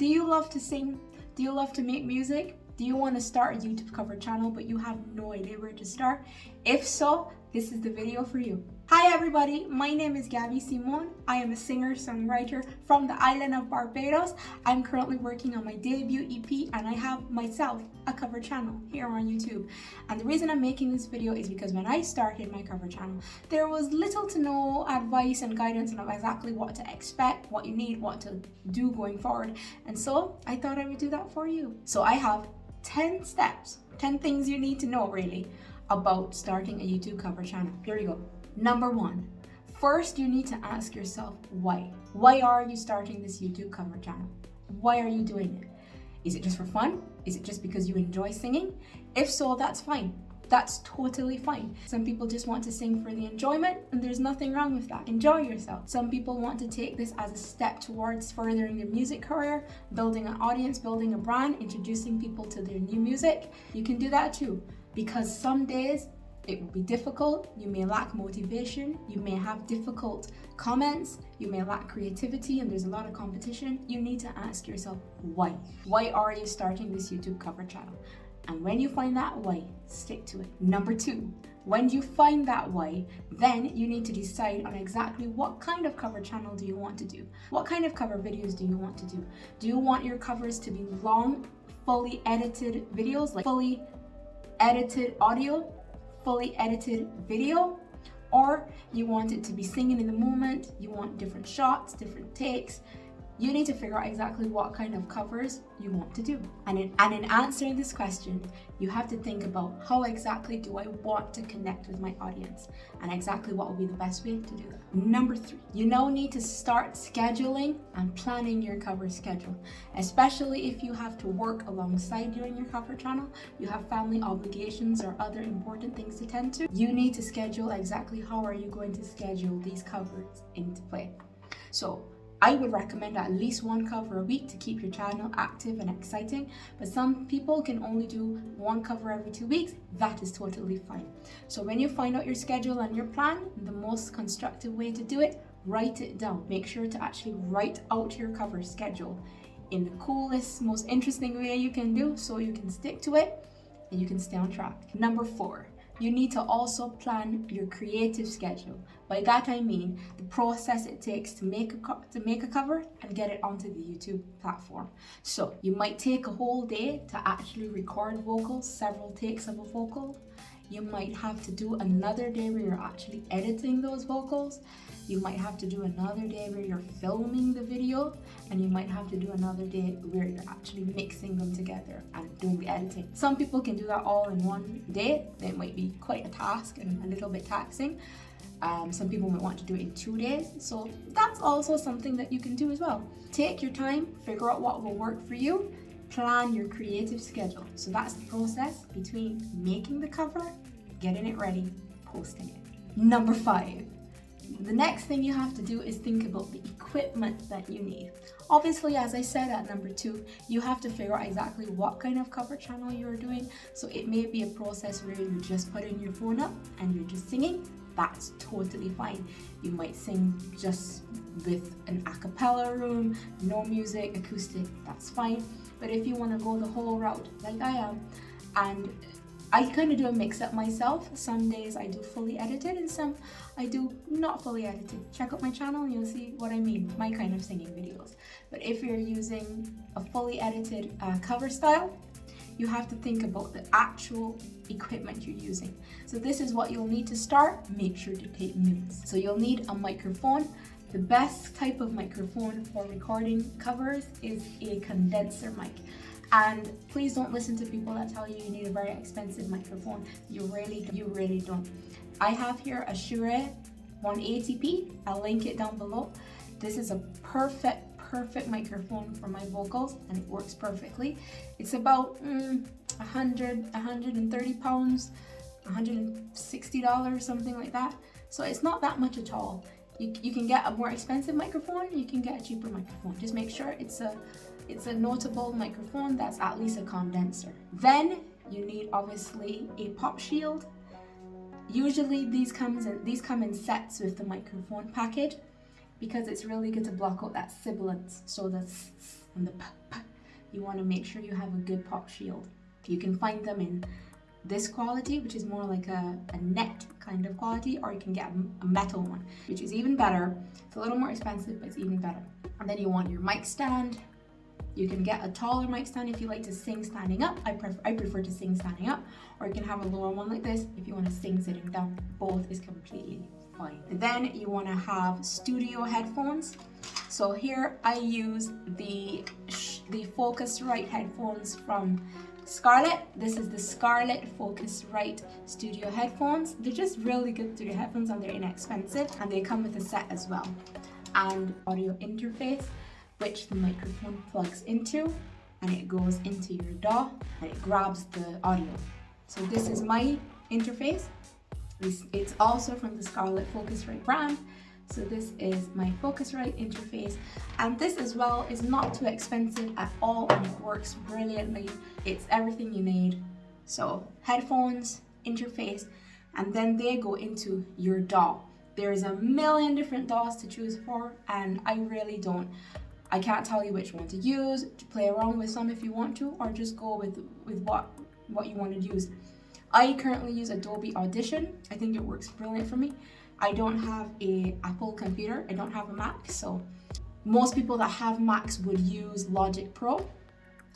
Do you love to sing? Do you love to make music? Do you want to start a YouTube cover channel but you have no idea where to start? If so, this is the video for you. Hi everybody, my name is Gabby Simone. I am a singer-songwriter from the island of Barbados. I'm currently working on my debut EP and I have myself a cover channel here on YouTube. And the reason I'm making this video is because when I started my cover channel, there was little to no advice and guidance on exactly what to expect, what you need, what to do going forward. And so I thought I would do that for you. So I have 10 steps, 10 things you need to know really about starting a YouTube cover channel. Here we go. Number 1, first you need to ask yourself why. Why are you starting this YouTube cover channel? Why are you doing it? Is it just for fun? Is it just because you enjoy singing? If so, that's fine. That's totally fine. Some people just want to sing for the enjoyment, and there's nothing wrong with that. Enjoy yourself. Some people want to take this as a step towards furthering their music career, building an audience, building a brand, introducing people to their new music. You can do that too, because some days it will be difficult, you may lack motivation, you may have difficult comments, you may lack creativity, and there's a lot of competition. You need to ask yourself why. Why are you starting this YouTube cover channel? And when you find that why, stick to it. Number 2, when you find that why, then you need to decide on exactly what kind of cover channel do you want to do? What kind of cover videos do you want to do? Do you want your covers to be long, fully edited videos, like fully edited audio, fully edited video? Or you want it to be singing in the moment, you want different shots, different takes? You need to figure out exactly what kind of covers you want to do. And in answering this question, you have to think about how exactly do I want to connect with my audience and exactly what will be the best way to do that. Number 3, you now need to start scheduling and planning your cover schedule, especially if you have to work alongside doing your cover channel, you have family obligations or other important things to tend to. You need to schedule exactly how are you going to schedule these covers into play. So I would recommend at least one cover a week to keep your channel active and exciting, but some people can only do one cover every 2 weeks. That is totally fine. So when you find out your schedule and your plan, the most constructive way to do it, write it down. Make sure to actually write out your cover schedule in the coolest, most interesting way you can do so you can stick to it and you can stay on track. Number 4, you need to also plan your creative schedule. By that I mean the process it takes to make a cover and get it onto the YouTube platform. So you might take a whole day to actually record vocals, several takes of a vocal. You might have to do another day where you're actually editing those vocals. You might have to do another day where you're filming the video, and you might have to do another day where you're actually mixing them together and doing the editing. Some people can do that all in one day. It might be quite a task and a little bit taxing. Some people might want to do it in 2 days. So that's also something that you can do as well. Take your time, figure out what will work for you, plan your creative schedule. So that's the process between making the cover, getting it ready, posting it. Number 5. The next thing you have to do is think about the equipment that you need. Obviously, as I said at number 2, you have to figure out exactly what kind of cover channel you're doing. So it may be a process where you're just putting your phone up and you're just singing. That's totally fine. You might sing just with an a cappella room, no music, acoustic, that's fine. But if you want to go the whole route like I am, and I kind of do a mix up myself. Some days I do fully edited and some I do not fully edited. Check out my channel and you'll see what I mean, my kind of singing videos. But if you're using a fully edited cover style, you have to think about the actual equipment you're using. So this is what you'll need to start. Make sure to take notes. So you'll need a microphone. The best type of microphone for recording covers is a condenser mic. And please don't listen to people that tell you you need a very expensive microphone. You really don't. I have here a Shure 180p. I'll link it down below. This is a perfect microphone for my vocals and it works perfectly. It's about 130 pounds, $160, something like that. So it's not that much at all. You can get a more expensive microphone, you can get a cheaper microphone. Just make sure it's a notable microphone that's at least a condenser. Then you need obviously a pop shield. Usually these come in sets with the microphone package because it's really good to block out that sibilance. So the s and the p you want to make sure you have a good pop shield. You can find them in this quality, which is more like a net kind of quality, or you can get a metal one, which is even better. It's a little more expensive, but it's even better. And then you want your mic stand. You can get a taller mic stand if you like to sing standing up. I prefer to sing standing up, or you can have a lower one like this if you want to sing sitting down. Both is completely fine. And then you want to have studio headphones. So here I use the Focusrite headphones from Scarlett. This is the Scarlett Focusrite studio headphones. They're just really good studio headphones, and they're inexpensive, and they come with a set as well. And audio interface, which the microphone plugs into, and it goes into your DAW and it grabs the audio. So this is my interface. It's also from the Scarlett Focusrite brand. So this is my Focusrite interface, and this as well is not too expensive at all, and it works brilliantly. It's everything you need. So headphones, interface, and then they go into your DAW. There's a million different DAWs to choose for, and I can't tell you which one to use. To play around with some if you want to, or just go with what you want to use. I currently use Adobe Audition. I think it works brilliant for me. I don't have an Apple computer. I don't have a Mac, so most people that have Macs would use Logic Pro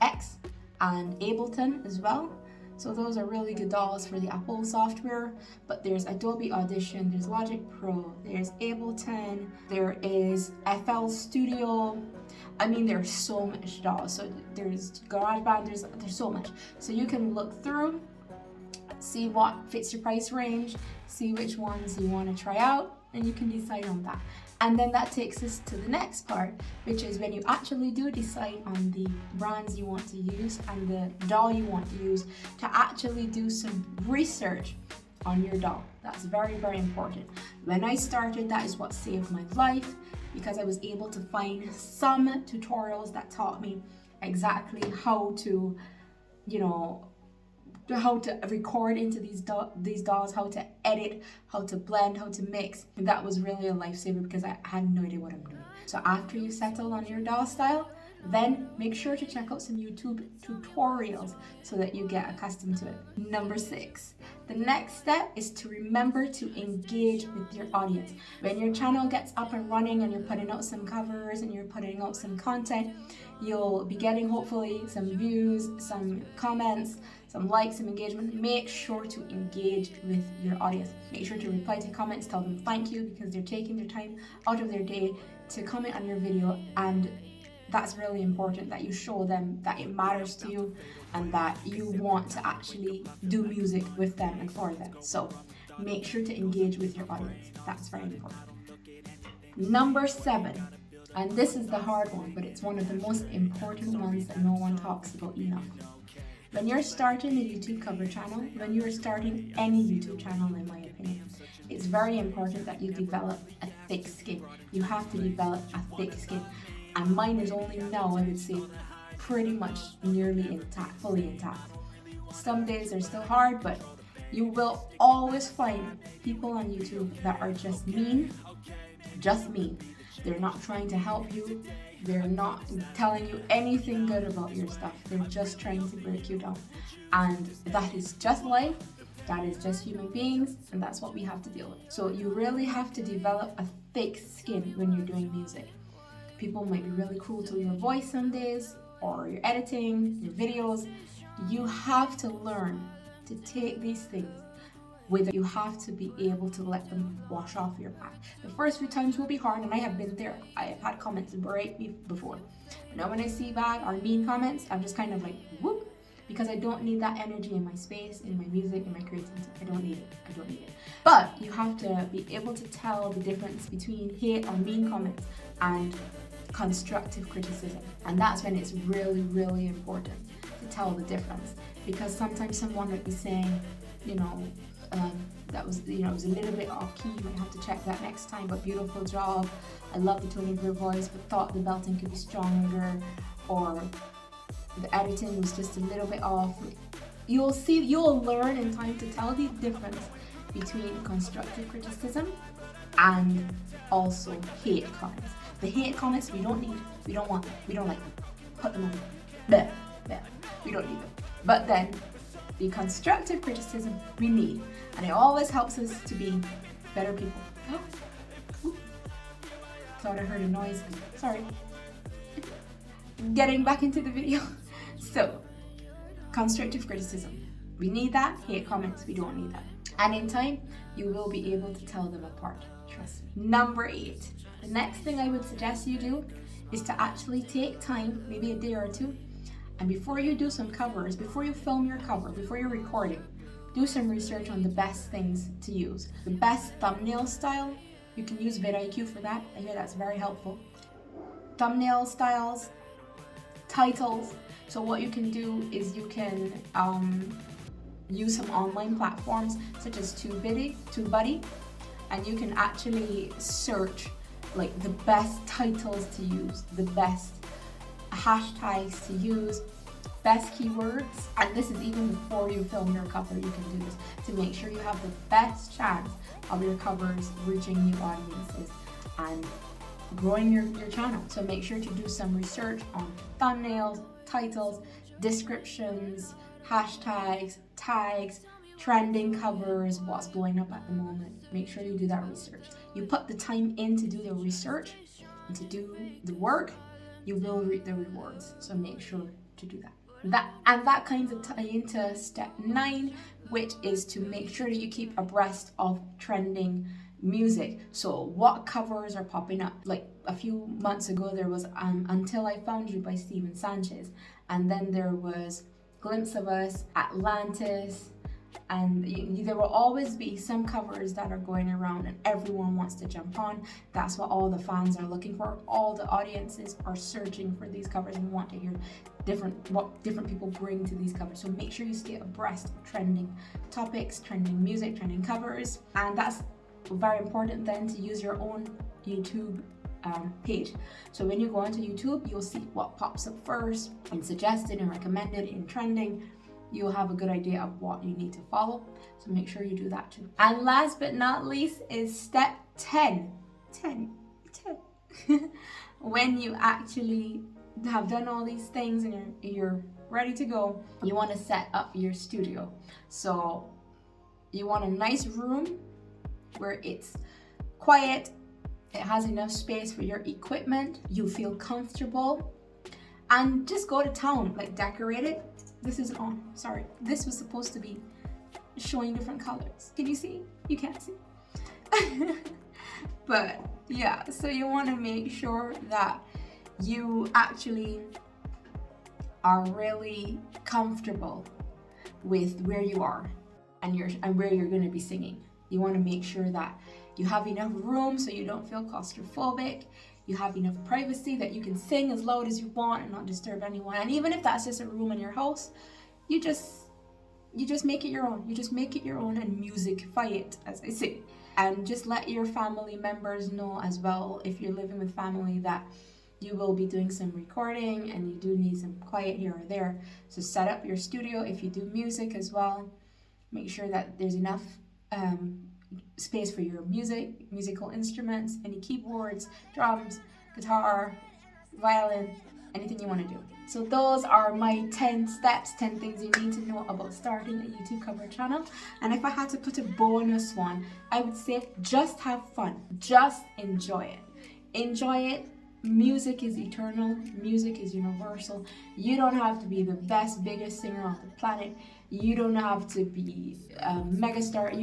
X and Ableton as well. So those are really good DAWs for the Apple software. But there's Adobe Audition, there's Logic Pro, there's Ableton, there is FL Studio. I mean, there's so much DAWs. So there's GarageBand, there's so much. So you can look through, see what fits your price range, see which ones you want to try out, and you can decide on that. And then that takes us to the next part, which is when you actually do decide on the brands you want to use and the DAW you want to use, to actually do some research on your DAW. That's very, very important. When I started, that is what saved my life, because I was able to find some tutorials that taught me exactly how to, how to record into these DAWs, how to edit, how to blend, how to mix. And that was really a lifesaver, because I had no idea what I'm doing. So after you settle on your DAW style, then make sure to check out some YouTube tutorials so that you get accustomed to it. Number 6, the next step is to remember to engage with your audience. When your channel gets up and running and you're putting out some covers and you're putting out some content, you'll be getting hopefully some views, some comments, some likes, some engagement. Make sure to engage with your audience. Make sure to reply to comments, tell them thank you, because they're taking their time out of their day to comment on your video, and that's really important, that you show them that it matters to you and that you want to actually do music with them and for them. So make sure to engage with your audience. That's very important. Number 7, and this is the hard one, but it's one of the most important ones that no one talks about enough. When you're starting a YouTube cover channel, when you're starting any YouTube channel, in my opinion, it's very important that you develop a thick skin. You have to develop a thick skin. And mine is only now, I would say, pretty much nearly intact, fully intact. Some days are still hard, but you will always find people on YouTube that are just mean. They're not trying to help you. They're not telling you anything good about your stuff. They're just trying to break you down. And that is just life. That is just human beings, and that's what we have to deal with. So you really have to develop a thick skin when you're doing music. People might be really cruel to your voice some days, or your editing, your videos. You have to learn to take these things with you. Have to be able to let them wash off your back. The first few times will be hard, and I have been there. I have had comments berate me before. But now when I see bad or mean comments, I'm just kind of like, whoop, because I don't need that energy in my space, in my music, in my creativity. I don't need it. But you have to be able to tell the difference between hate or mean comments and constructive criticism. And that's when it's really, really important to tell the difference. Because sometimes someone might be saying, that was, it was a little bit off key, you might have to check that next time, but beautiful job, I love the tone of your voice, but thought the belting could be stronger, or the editing was just a little bit off. You'll learn in time to tell the difference between constructive criticism and also hate comments. The hate comments we don't need, we don't want them, we don't like them. Put them away. bleh, bleh. We don't need them. But then the constructive criticism we need, and it always helps us to be better people. Oh. Thought I heard a noise. Sorry. Getting back into the video. So, constructive criticism. We need that. Hate comments, we don't need that. And in time, you will be able to tell them apart. Trust me. Number 8. The next thing I would suggest you do is to actually take time, maybe a day or two, and before you do some covers, before you film your cover, before you're recording, do some research on the best things to use. The best thumbnail style, you can use vidIQ for that. I hear that's very helpful. Thumbnail styles, titles. So what you can do is you can use some online platforms such as TubeBuddy, and you can actually search like the best titles to use, the best hashtags to use, best keywords. And this is even before you film your cover. You can do this to make sure you have the best chance of your covers reaching new audiences and growing your channel. So make sure to do some research on thumbnails, titles, descriptions, hashtags, tags, trending covers, what's blowing up at the moment. Make sure you do that research. You put the time in to do the research and to do the work, you will reap the rewards. So make sure to do that. That kind of tie into step 9, which is to make sure that you keep abreast of trending music. So what covers are popping up? Like a few months ago, there was Until I Found You by Steven Sanchez, and then there was Glimpse of Us, Atlantis, and there will always be some covers that are going around and everyone wants to jump on. That's what all the fans are looking for. All the audiences are searching for these covers and want to hear what different people bring to these covers. So make sure you stay abreast of trending topics, trending music, trending covers. And that's very important then to use your own YouTube page. So when you go onto YouTube, you'll see what pops up first and suggested and recommended in trending. You'll have a good idea of what you need to follow. So make sure you do that too. And last but not least is step 10. When you actually have done all these things and you're ready to go, you want to set up your studio. So you want a nice room where it's quiet, it has enough space for your equipment, you feel comfortable, and just go to town, like decorate it. This isn't on, sorry. This was supposed to be showing different colors. Can you see? You can't see. But yeah, so you want to make sure that you actually are really comfortable with where you are and where you're going to be singing. You want to make sure that you have enough room so you don't feel claustrophobic. You have enough privacy that you can sing as loud as you want and not disturb anyone. And even if that's just a room in your house, you just make it your own. You just make it your own and musicify it, as I say. And just let your family members know as well, if you're living with family, that you will be doing some recording and you do need some quiet here or there. So set up your studio if you do music as well. Make sure that there's enough space for your musical instruments, any keyboards, drums, guitar, violin, anything you want to do. So those are my 10 steps, 10 things you need to know about starting a YouTube cover channel. And if I had to put a bonus one, I would say just have fun. Just enjoy it. Enjoy it. Music is eternal. Music is universal. You don't have to be the best, biggest singer on the planet. You don't have to be a megastar.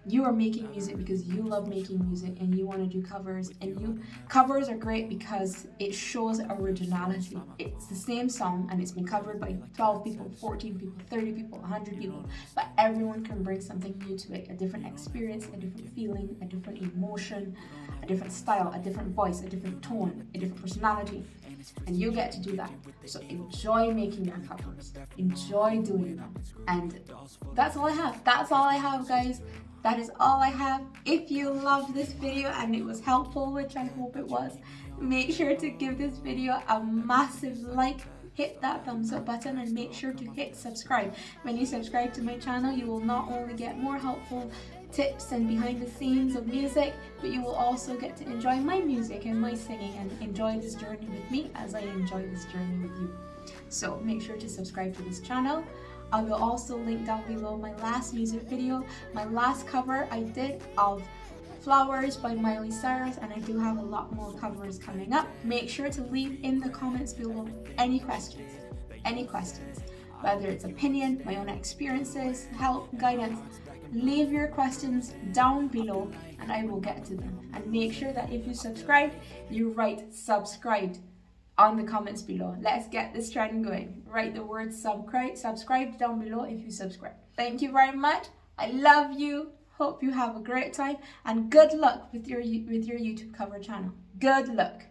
You are making music because you love making music and you want to do covers. And covers are great because it shows originality. It's the same song and it's been covered by 12 people, 14 people, 30 people, 100 people, but everyone can bring something new to it, a different experience, a different feeling, a different emotion, a different style, a different voice, a different tone, a different personality. And you get to do that. So enjoy making your covers. Enjoy doing them. And that's all I have. That's all I have, guys. That is all I have. If you loved this video and it was helpful, which I hope it was, make sure to give this video a massive like. Hit that thumbs up button and make sure to hit subscribe. When you subscribe to my channel, you will not only get more helpful tips and behind the scenes of music, but you will also get to enjoy my music and my singing and enjoy this journey with me as I enjoy this journey with you. So make sure to subscribe to this channel. I will also link down below my last music video, my last cover I did of Flowers by Miley Cyrus, and I do have a lot more covers coming up. Make sure to leave in the comments below any questions, whether it's opinion, my own experiences, help, guidance. Leave your questions down below and I will get to them. And make sure that if you subscribed, you write subscribed on the comments below. Let's get this trend going. Write the word subscribe down below if you subscribe. Thank you very much. I love you. Hope you have a great time and good luck with your YouTube cover channel. Good luck.